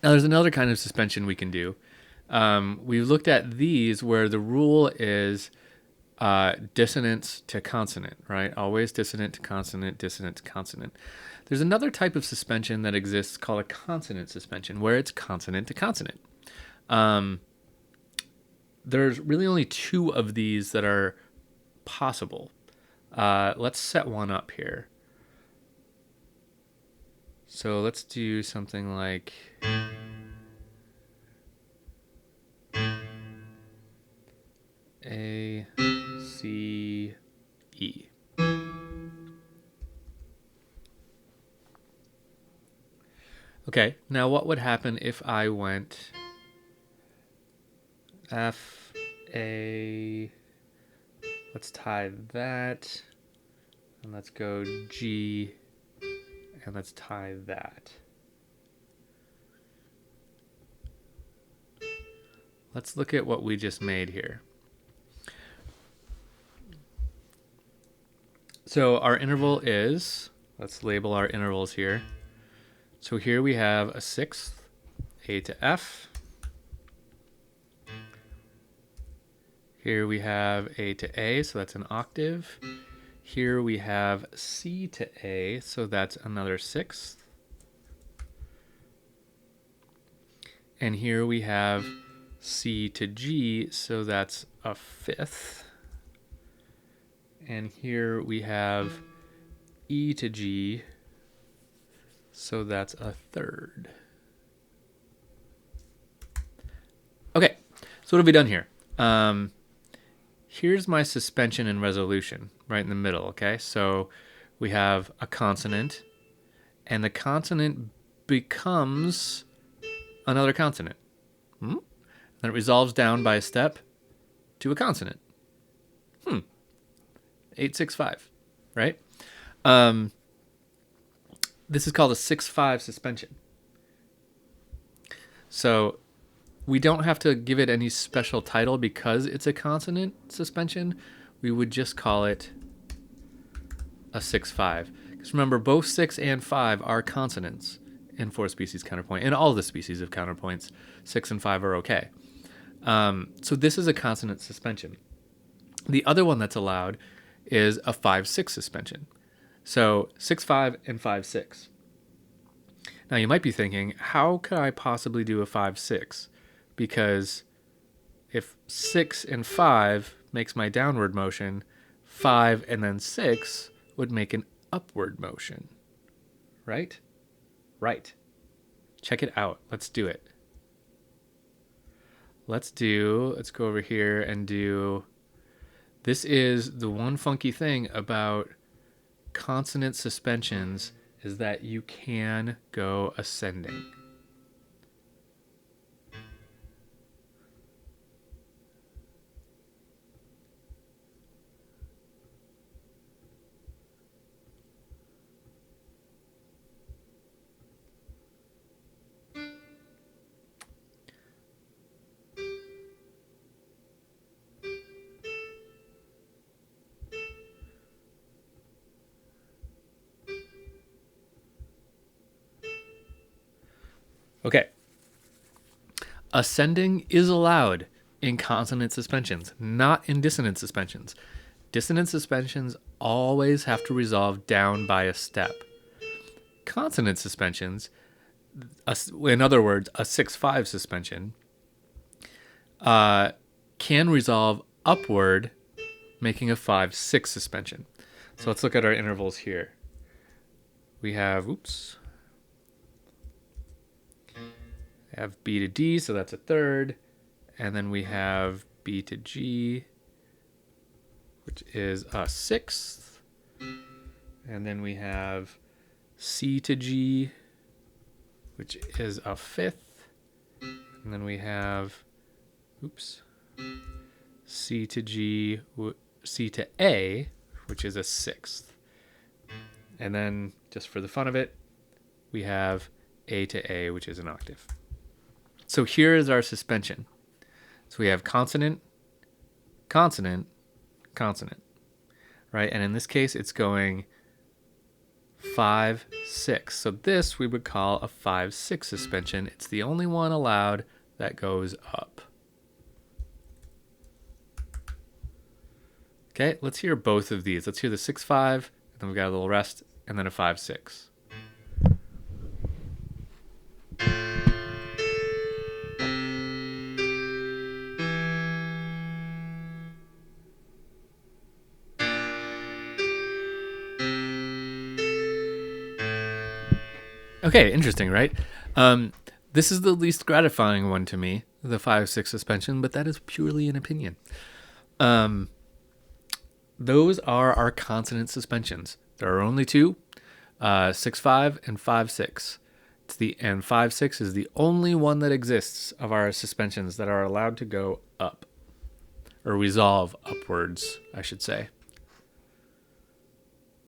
Now, there's another kind of suspension we can do. We've looked at these where the rule is dissonance to consonant, right? Always dissonant to consonant, dissonant to consonant. There's another type of suspension that exists called a consonant suspension, where it's consonant to consonant. There's really only two of these that are possible. Let's set one up here. So let's do something like A, C, E. Okay, now what would happen if I went F, A, let's tie that, and let's go G, and let's tie that. Let's look at what we just made here. So our interval is, let's label our intervals here. So here we have a sixth, A to F. Here we have A to A, so that's an octave. Here we have C to A, so that's another sixth. And here we have C to G, so that's a fifth. And here we have E to G, so that's a third. Okay, so what have we done here? Here's my suspension and resolution right in the middle, okay? So we have a consonant, and the consonant becomes another consonant. Then it resolves down by a step to a consonant. 865, right? This is called a 6-5 suspension. So we don't have to give it any special title because it's a consonant suspension. We would just call it a 6-5. Because remember, both 6 and 5 are consonants in 4 species counterpoint. In all the species of counterpoints, 6 and 5 are okay. So this is a consonant suspension. The other one that's allowed is a 5-6 suspension. So 6-5 and 5-6. Now you might be thinking, how could I possibly do a 5-6? Because if 6 and 5 makes my downward motion, 5 and then 6 would make an upward motion. Right? Right. Check it out. Let's do it. Let's go over here and do, this is the one funky thing about consonant suspensions is that you can go ascending. Okay. Ascending is allowed in consonant suspensions, not in dissonant suspensions. Dissonant suspensions always have to resolve down by a step. Consonant suspensions, in other words, a 6-5 suspension, can resolve upward, making a 5-6 suspension. So let's look at our intervals here. We have, have B to D, so that's a third. And then we have B to G, which is a sixth. And then we have C to G, which is a fifth. And then we have, C to G, C to A, which is a sixth. And then, just for the fun of it, we have A to A, which is an octave. So here is our suspension. So we have consonant, consonant, consonant, right? And in this case, it's going 5/6. So this we would call a 5/6 suspension. It's the only one allowed that goes up. Okay, let's hear both of these. Let's hear the 6/5, and then we've got a little rest, and then a 5/6. Okay, interesting, right? This is the least gratifying one to me, the 5/6 suspension, but that is purely an opinion. Those are our consonant suspensions. There are only two, 6/5 and 5/6. And 5/6 is the only one that exists of our suspensions that are allowed to go up, or resolve upwards, I should say.